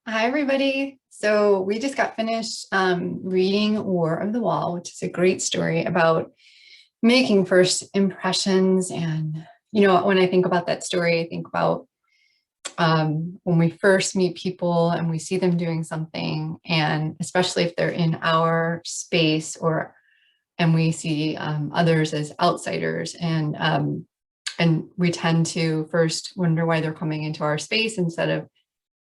Hi, everybody. So we just got finished reading War of the Wall, which is a great story about making first impressions. And, when I think about that story, I think about when we first meet people and we see them doing something, and especially if they're in our space and we see others as outsiders, and we tend to first wonder why they're coming into our space instead of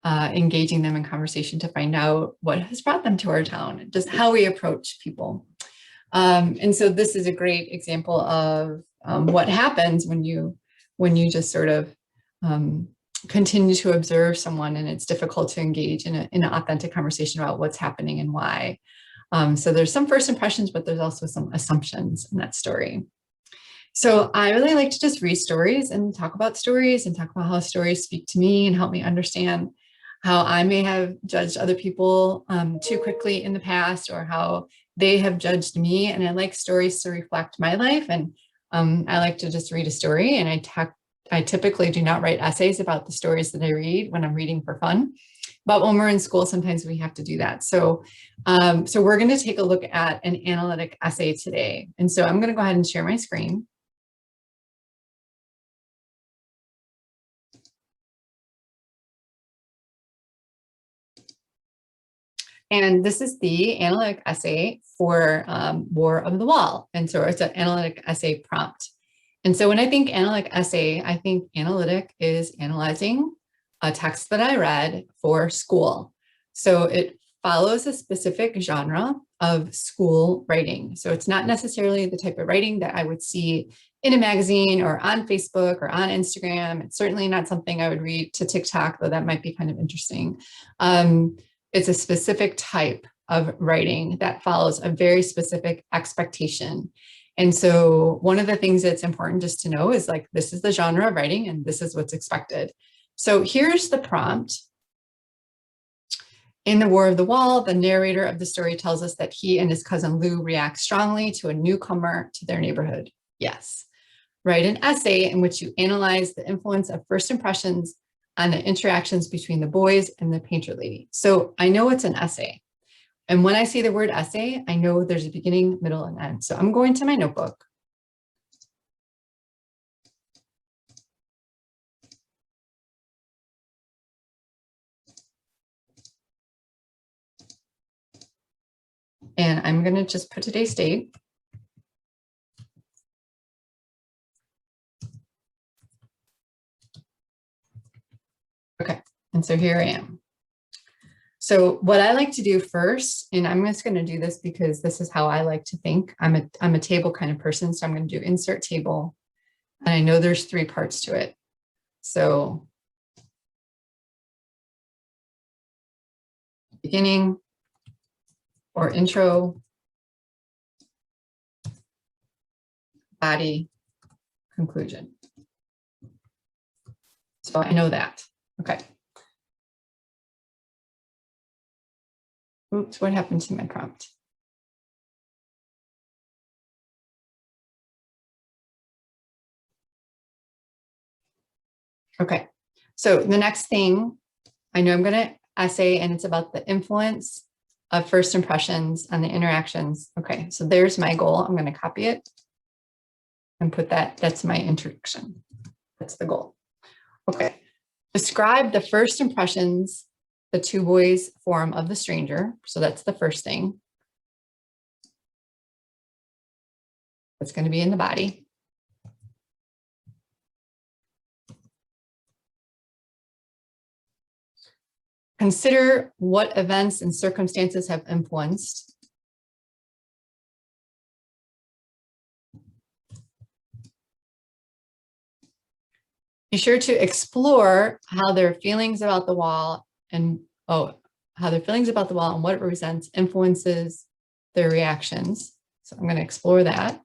engaging them in conversation to find out what has brought them to our town, just how we approach people. And so this is a great example of what happens when you just sort of continue to observe someone and it's difficult to engage in an authentic conversation about what's happening and why. So there's some first impressions, but there's also some assumptions in that story. So I really like to just read stories and talk about how stories speak to me and help me understand how I may have judged other people too quickly in the past, or how they have judged me. And I like stories to reflect my life. And I like to just read a story. And I typically do not write essays about the stories that I read when I'm reading for fun. But when we're in school, sometimes we have to do that. So, we're going to take a look at an analytic essay today. And so I'm going to go ahead and share my screen. And this is the analytic essay for War of the Wall. And so it's an analytic essay prompt. And so when I think analytic essay, I think analytic is analyzing a text that I read for school. So it follows a specific genre of school writing. So it's not necessarily the type of writing that I would see in a magazine or on Facebook or on Instagram. It's certainly not something I would read to TikTok, though that might be kind of interesting. It's a specific type of writing that follows a very specific expectation. And so one of the things that's important just to know is, like, this is the genre of writing and this is what's expected. So here's the prompt. In the War of the Wall, the narrator of the story tells us that he and his cousin Lou react strongly to a newcomer to their neighborhood. Yes. Write an essay in which you analyze the influence of first impressions on the interactions between the boys and the painter lady. So I know it's an essay. And when I see the word essay, I know there's a beginning, middle, and end. So I'm going to my notebook. And I'm going to just put today's date. Okay, and so here I am. So what I like to do first, and I'm just going to do this because this is how I like to think. I'm a table kind of person, so I'm going to do insert table. And I know there's 3 parts to it. So beginning or intro, body, conclusion. So I know that. Okay. Oops, what happened to my prompt? Okay, so the next thing, I know I'm going to essay, and it's about the influence of first impressions on the interactions. Okay, so there's my goal. I'm going to copy it and put that. That's my introduction. That's the goal. Okay, describe the first impressions the 2 boys form of the stranger. So that's the first thing. That's going to be in the body. Consider what events and circumstances have influenced. Be sure to explore how their feelings about the wall and what it represents influences their reactions. So I'm going to explore that.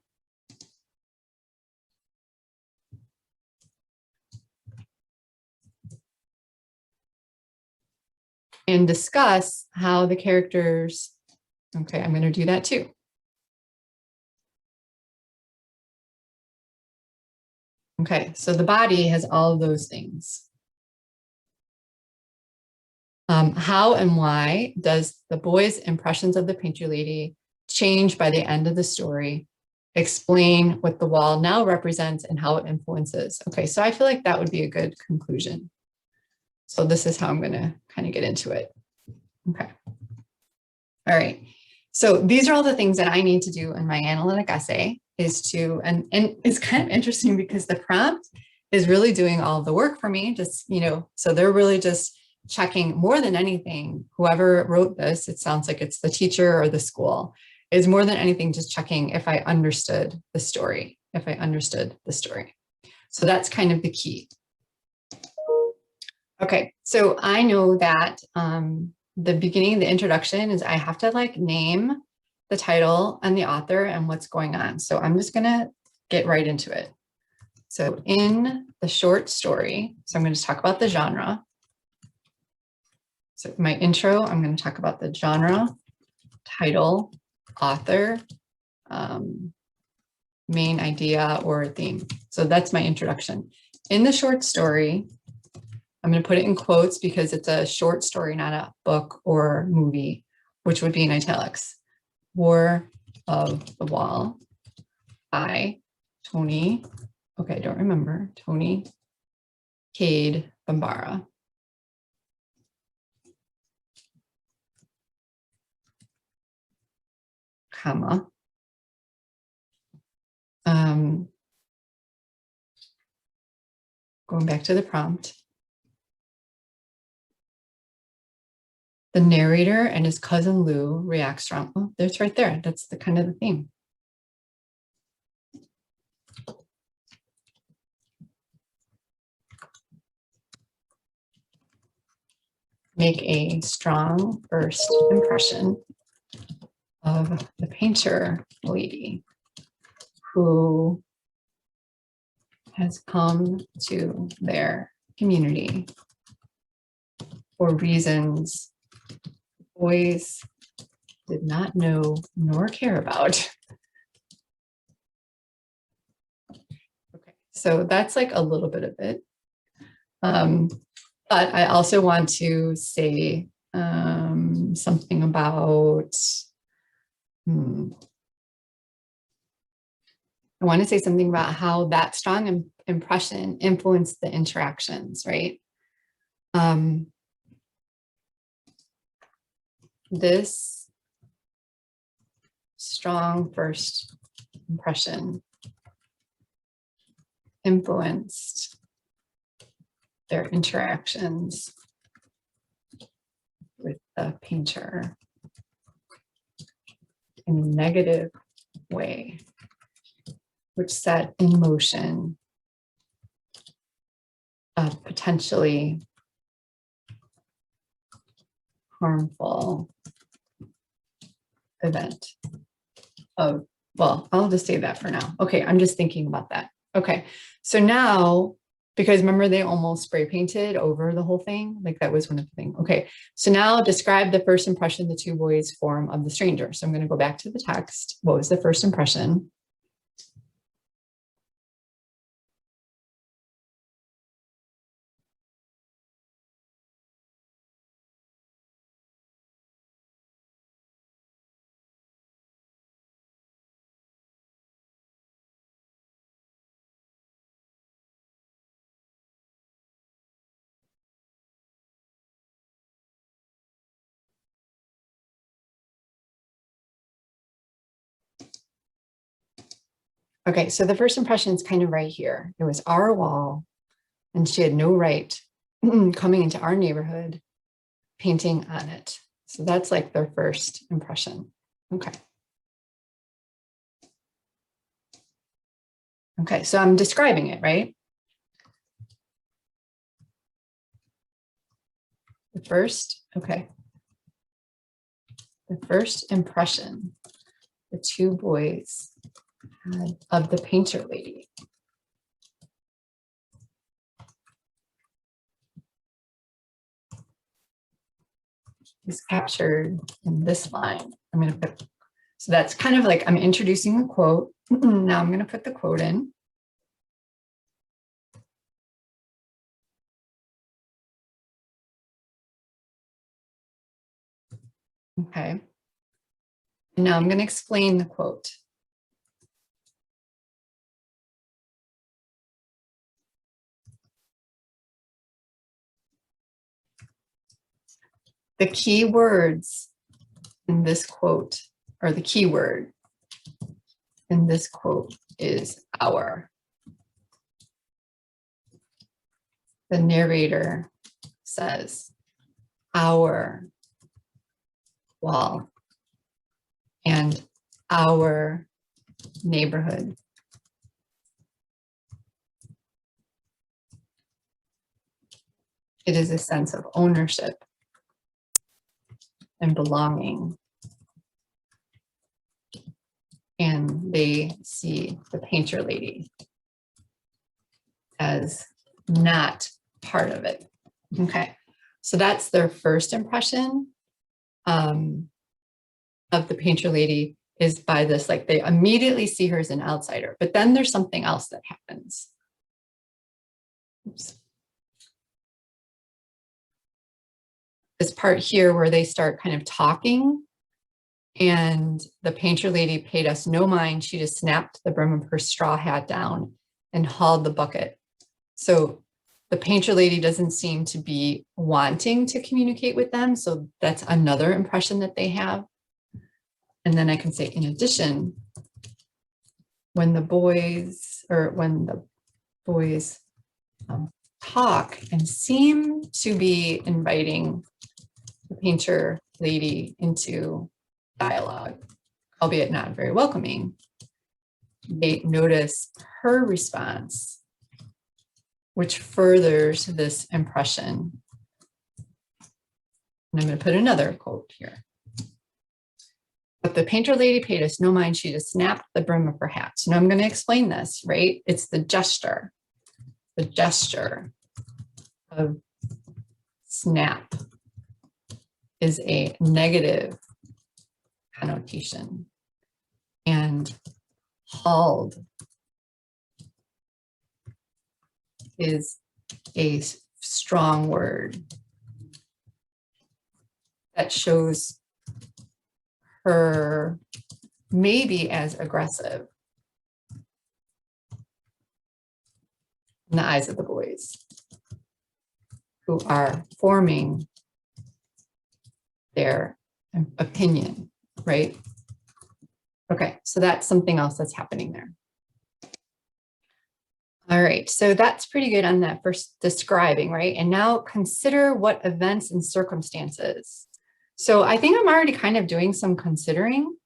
And discuss how the characters, okay, I'm going to do that too. Okay, so the body has all of those things. How and why does the boy's impressions of the painter lady change by the end of the story? Explain what the wall now represents and how it influences. Okay, so I feel like that would be a good conclusion. So this is how I'm going to kind of get into it. Okay. All right. So these are all the things that I need to do in my analytic essay is to, and it's kind of interesting because the prompt is really doing all the work for me, just, so they're really just checking more than anything, whoever wrote this, it sounds like it's the teacher or the school, is more than anything just checking if I understood the story, So that's kind of the key. Okay, so I know that the beginning, the introduction is I have to name the title and the author and what's going on. So I'm just gonna get right into it. So in the short story, so I'm going to talk about the genre. So my intro, I'm going to talk about the genre, title, author, main idea or theme. So that's my introduction. In the short story, I'm going to put it in quotes because it's a short story, not a book or movie, which would be in italics. War of the Wall by Tony, okay, I don't remember, Tony Cade Bambara. Comma. Going back to the prompt. The narrator and his cousin Lou react strong. Oh, that's right there. That's the kind of the theme. Make a strong first impression of the painter lady who has come to their community for reasons boys did not know nor care about. Okay, so that's a little bit of it. But I also want to say something about, I want to say something about how that strong impression influenced the interactions, right? This strong first impression influenced their interactions with the painter in a negative way, which set in motion a potentially harmful event of, well, I'll just say that for now. Okay, I'm just thinking about that. Okay, so now, because remember they almost spray painted over the whole thing, that was one of the things. Okay, so now describe the first impression the two boys form of the stranger. So I'm going to go back to the text. What was the first impression? Okay, so the first impression is kind of right here. It was our wall, and she had no right coming into our neighborhood, painting on it. So that's their first impression. Okay. Okay, so I'm describing it, right? The first impression the two boys had of the painter lady is captured in this line. I'm going to put, so that's kind of I'm introducing a quote. Now I'm going to put the quote in. Okay. And now I'm going to explain the quote. The key words in this quote, or the key word in this quote, is our. The narrator says, our wall and our neighborhood. It is a sense of ownership and belonging. And they see the painter lady as not part of it. Okay, so that's their first impression of the painter lady, is by this, like they immediately see her as an outsider, but then there's something else that happens. Oops. This part here where they start kind of talking, and the painter lady paid us no mind. She just snapped the brim of her straw hat down and hauled the bucket. So the painter lady doesn't seem to be wanting to communicate with them. So that's another impression that they have. And then I can say, in addition, when the boys talk and seem to be inviting the painter lady into dialogue, albeit not very welcoming, they notice her response, which furthers this impression. And I'm going to put another quote here. But the painter lady paid us no mind. She just snapped the brim of her hat. So now I'm going to explain this, right? It's the gesture of snap is a negative connotation, and hauled is a strong word that shows her maybe as aggressive in the eyes of the boys who are forming their opinion, right? Okay, so that's something else that's happening there. All right, so that's pretty good on that first describing, right? And now consider what events and circumstances. So I think I'm already kind of doing some considering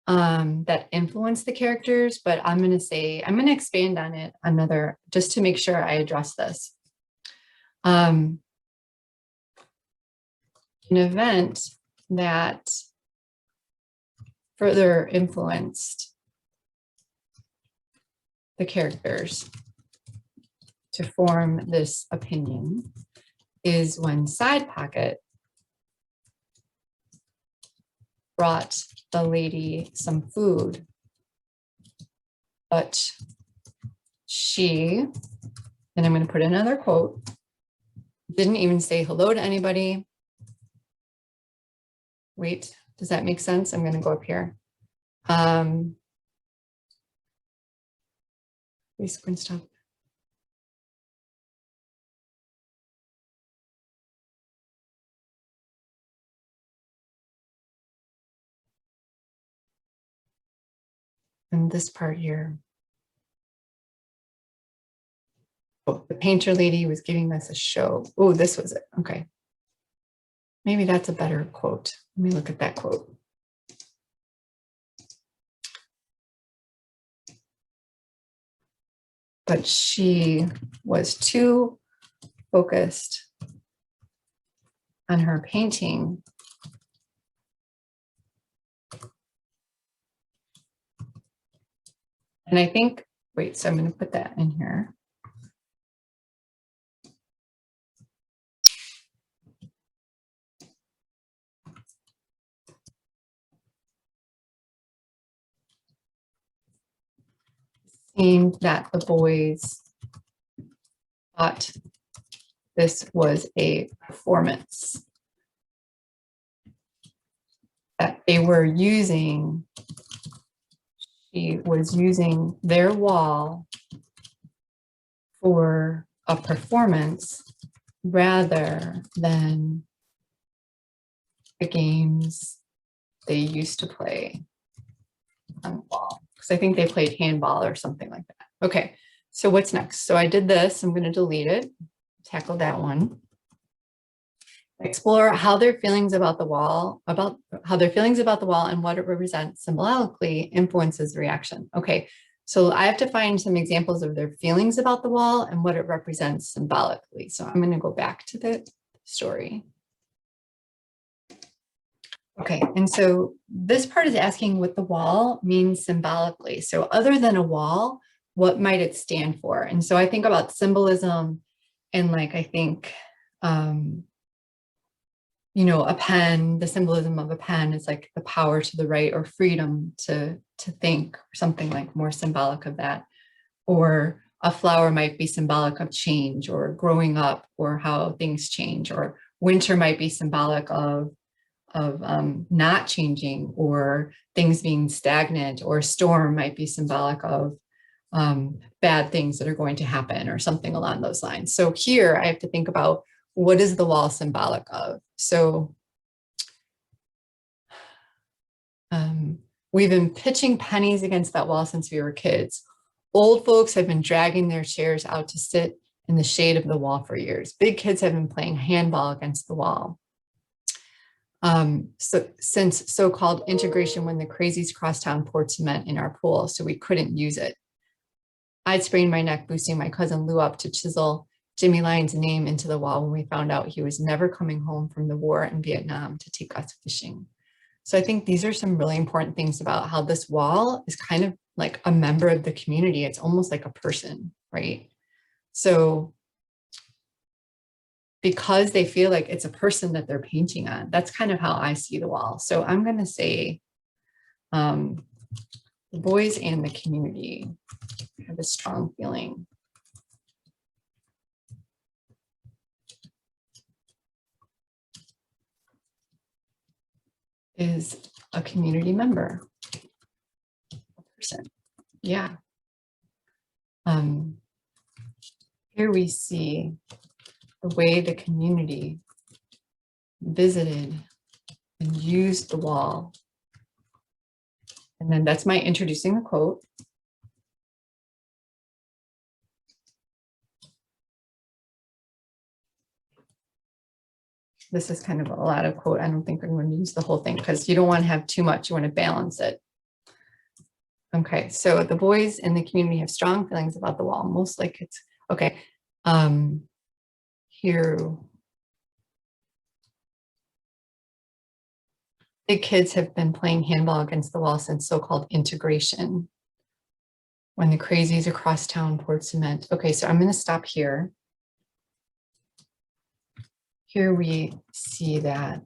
that influence the characters, but I'm going to expand on it another, just to make sure I address this. An event that further influenced the characters to form this opinion is when Side Pocket brought the lady some food, but she, and I'm going to put another quote, didn't even say hello to anybody. Wait, does that make sense? I'm going to go up here. Screen stop. And this part here. Oh, the painter lady was giving us a show. Oh, this was it. Okay. Maybe that's a better quote. Let me look at that quote. But she was too focused on her painting and I think, wait, so I'm going to put that in here. Seemed that the boys thought this was a performance. that they were using, she was using their wall for a performance rather than the games they used to play on the wall. Because I think they played handball or something like that. Okay, so what's next? So I did this, I'm going to delete it, tackle that one. Explore how their feelings about the wall, and what it represents symbolically influences the reaction. Okay, so I have to find some examples of their feelings about the wall and what it represents symbolically. So I'm going to go back to the story. Okay, and so this part is asking what the wall means symbolically. So other than a wall, what might it stand for? And so I think about symbolism and like, I think, you know, a pen, the symbolism of a pen is like the power to the right or freedom to think, or something like more symbolic of that. Or a flower might be symbolic of change or growing up or how things change, or winter might be symbolic of not changing or things being stagnant, or storm might be symbolic of bad things that are going to happen or something along those lines. So here I have to think about, what is the wall symbolic of? So we've been pitching pennies against that wall since we were kids. Old folks have been dragging their chairs out to sit in the shade of the wall for years. Big kids have been playing handball against the wall. So since so-called integration, when the crazies cross town poured cement in our pool, so we couldn't use it. I'd sprained my neck boosting my cousin Lou up to chisel Jimmy Lyon's name into the wall when we found out he was never coming home from the war in Vietnam to take us fishing. So I think these are some really important things about how this wall is kind of like a member of the community. It's almost like a person, right? So because they feel like it's a person that they're painting on, that's kind of how I see the wall. So I'm going to say the boys and the community have a strong feeling. Is a community member, a person. Yeah. Here we see the way the community visited and used the wall. And then that's my introducing the quote. This is kind of a lot of quote. I don't think we're going to use the whole thing because you don't want to have too much. You want to balance it. Okay, so the boys in the community have strong feelings about the wall, most like it's, okay. Here, big kids have been playing handball against the wall since so-called integration, when the crazies across town poured cement. Okay, so I'm going to stop here. Here we see that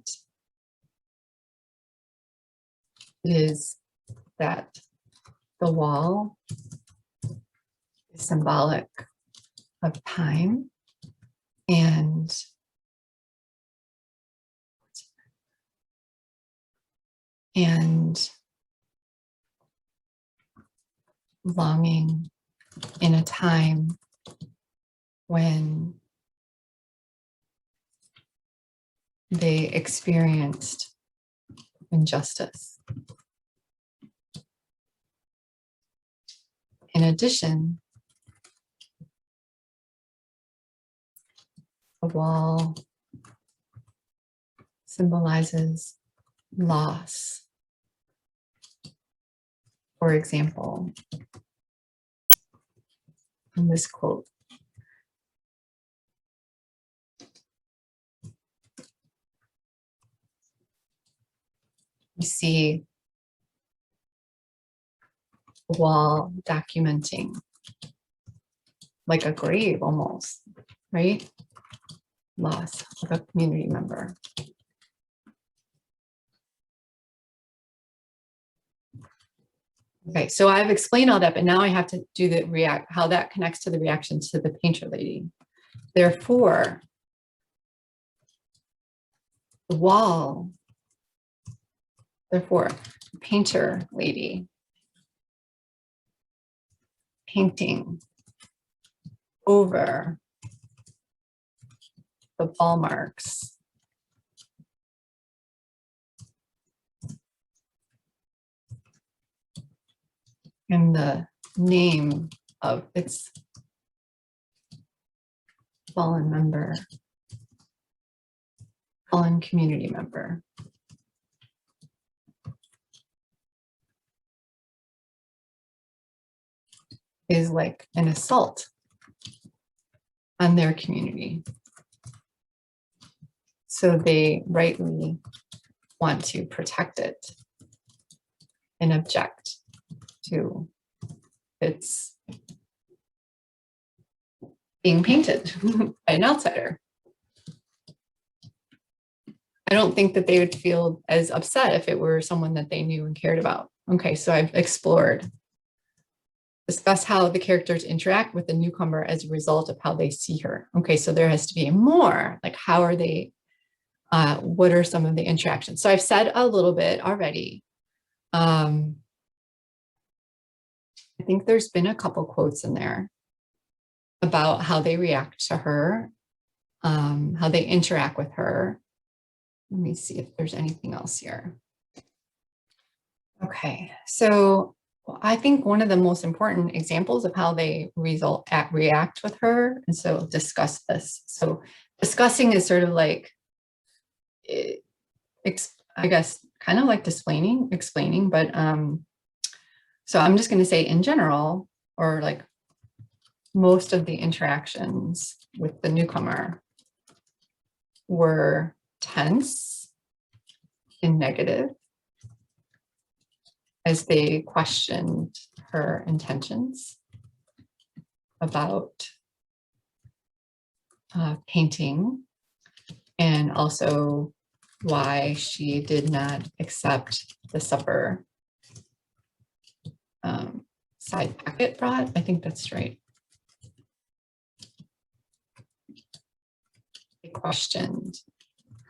is that the wall is symbolic of time and longing in a time when they experienced injustice. In addition, the wall symbolizes loss. For example, in this quote, we see the wall documenting like a grave almost, right? Loss of a community member. Okay, so I've explained all that, but now I have to do the how that connects to the reaction to the painter lady. Therefore, the wall Therefore, painter lady, painting over the ball marks. And the name of its fallen member, fallen community member. Is like an assault on their community. So they rightly want to protect it and object to its being painted by an outsider. I don't think that they would feel as upset if it were someone that they knew and cared about. Okay, so I've explored. Discuss how the characters interact with the newcomer as a result of how they see her. Okay, so there has to be more, like how are they, what are some of the interactions? So I've said a little bit already. I think there's been a couple quotes in there about how they react to her, how they interact with her. Let me see if there's anything else here. Okay, so I think one of the most important examples of how they react with her, and so discuss this. So discussing is sort of like, I guess, kind of like explaining, but so I'm just going to say in general, or like most of the interactions with the newcomer were tense and negative, as they questioned her intentions about painting, and also why she did not accept the supper side packet brought. I think that's right. They questioned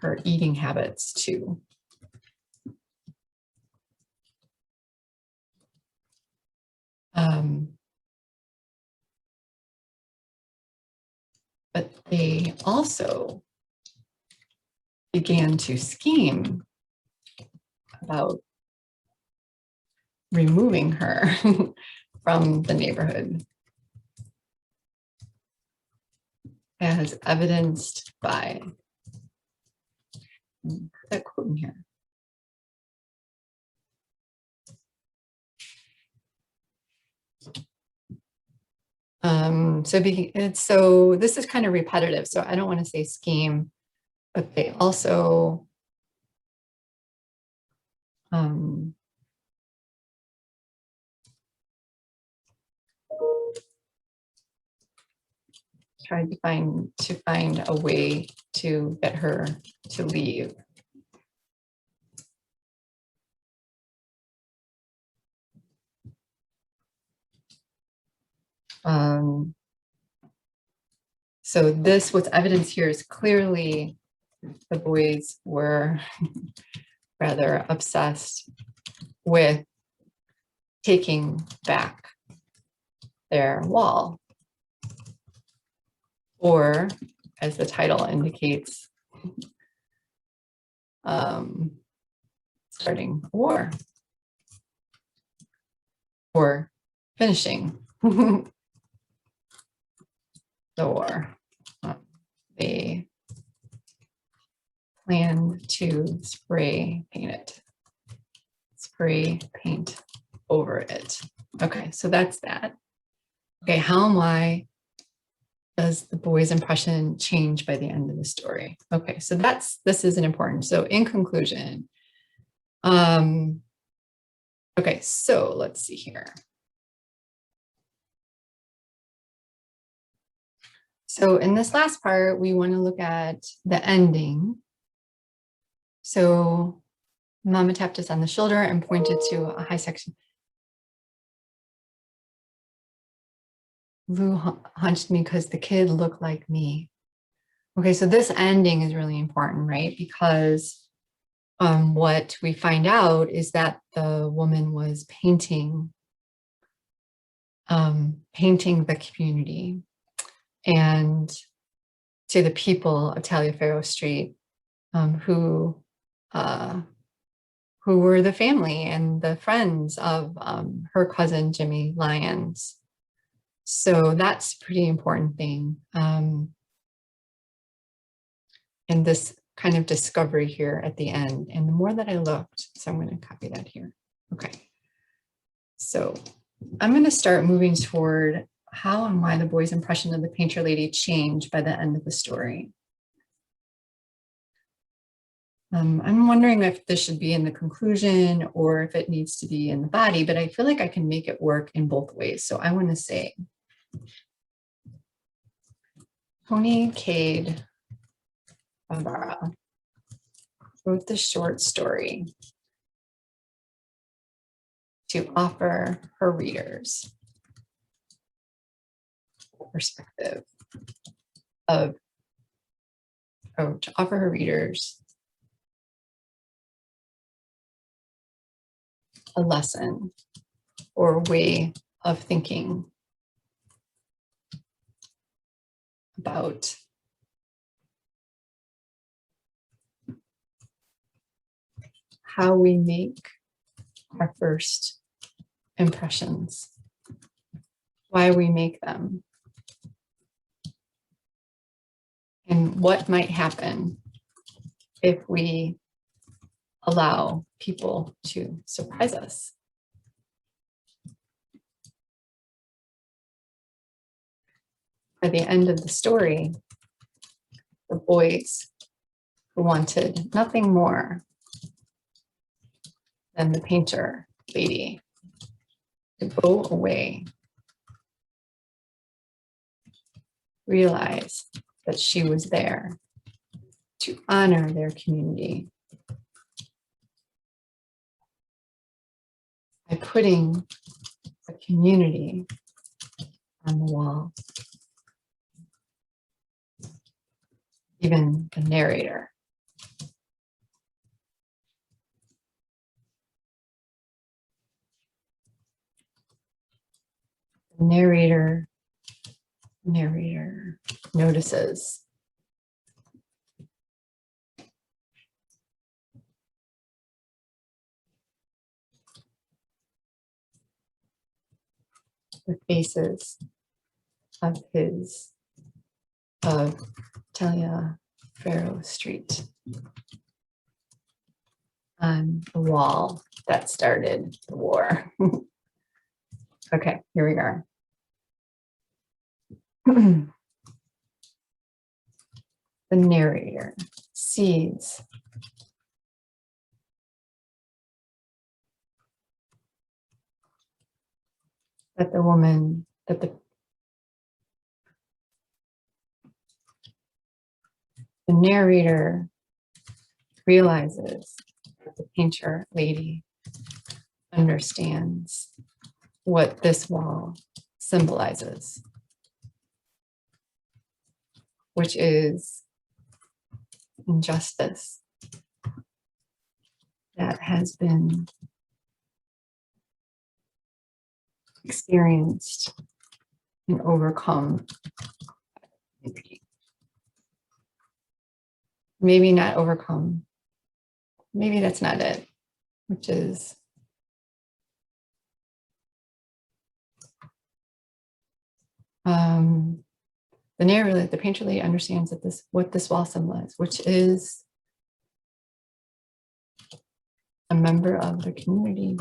her eating habits too. But they also began to scheme about removing her from the neighborhood, as evidenced by that quote in here. So this is kind of repetitive, so I don't want to say scheme, but they also tried to find a way to get her to leave. So what's evidence here is clearly the boys were rather obsessed with taking back their wall, or as the title indicates, starting a war or finishing the war. They plan to spray paint over it. Okay, so that's that. Okay, does the boy's impression change by the end of the story? Okay, so this is an important. So in conclusion, okay, so let's see here. So in this last part, we want to look at the ending. So Mama tapped us on the shoulder and pointed to a high section. Lou hunched me because the kid looked like me. Okay, so this ending is really important, right? Because what we find out is that the woman was painting the community and to the people of Taliaferro Street, who were the family and the friends of her cousin Jimmy Lyons. So that's a pretty important thing. And this kind of discovery here at the end. And the more that I looked, so I'm going to copy that here. Okay. So I'm going to start moving toward how and why the boy's impression of the painter lady changed by the end of the story. I'm wondering if this should be in the conclusion or if it needs to be in the body, but I feel like I can make it work in both ways. So I want to say, Tony Cade Bambara wrote the short story to offer her readers perspective of, or to offer her readers a lesson or a way of thinking about how we make our first impressions, why we make them, and what might happen if we allow people to surprise us. By the end of the story, the boys wanted nothing more than the painter lady to go away, realize that she was there to honor their community by putting the community on the wall. Even the narrator. The narrator notices the faces of Taliaferro Street on the wall that started the war. Okay, here we are. The narrator sees that the narrator realizes that the painter lady understands what this wall symbolizes, which is injustice that has been experienced and overcome. Maybe not overcome. Maybe that's not it, which is the narrator, the painter lady understands that what this wall symbolizes, which is a member of the community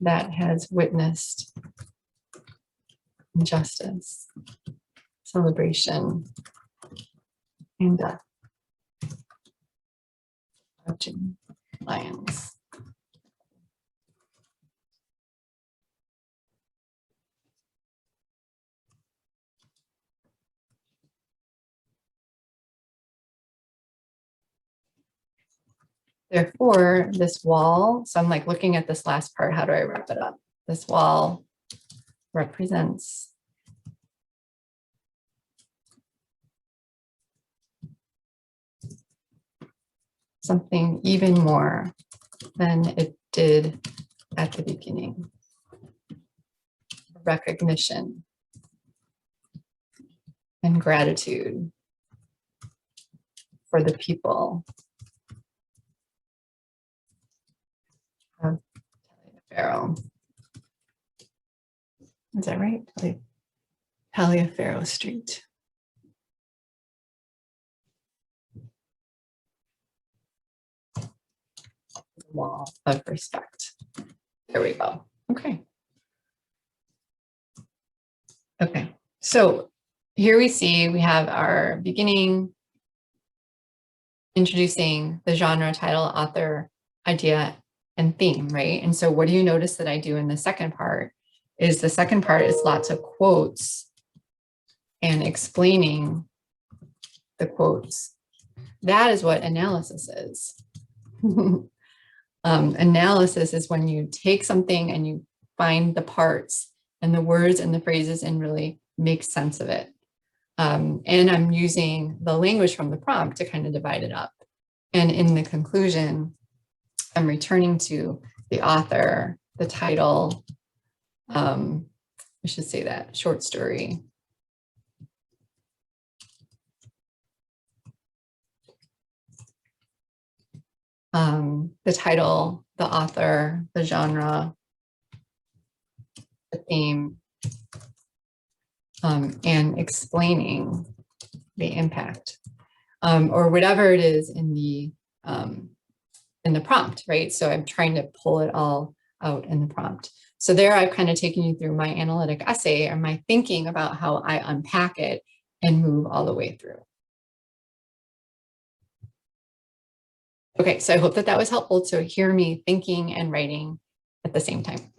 that has witnessed injustice, celebration, and death of Jimmy Lyons. Therefore, this wall, so I'm like looking at this last part, how do I wrap it up? This wall represents something even more than it did at the beginning. Recognition and gratitude for the people of Taliaferro. Is that right? Taliaferro Street. Wall of respect. There we go. Okay. Okay. So here we see we have our beginning, introducing the genre, title, author, idea, and theme, right? And so what do you notice that I do in the second part is lots of quotes and explaining the quotes. That is what analysis is. Analysis is when you take something and you find the parts and the words and the phrases and really make sense of it. And I'm using the language from the prompt to kind of divide it up. And in the conclusion, I'm returning to the author, the title, I should say that, short story. The title, the author, the genre, the theme, and explaining the impact, or whatever it is in the prompt, right? So I'm trying to pull it all out in the prompt. So there I've kind of taken you through my analytic essay or my thinking about how I unpack it and move all the way through. Okay, so I hope that that was helpful to hear me thinking and writing at the same time.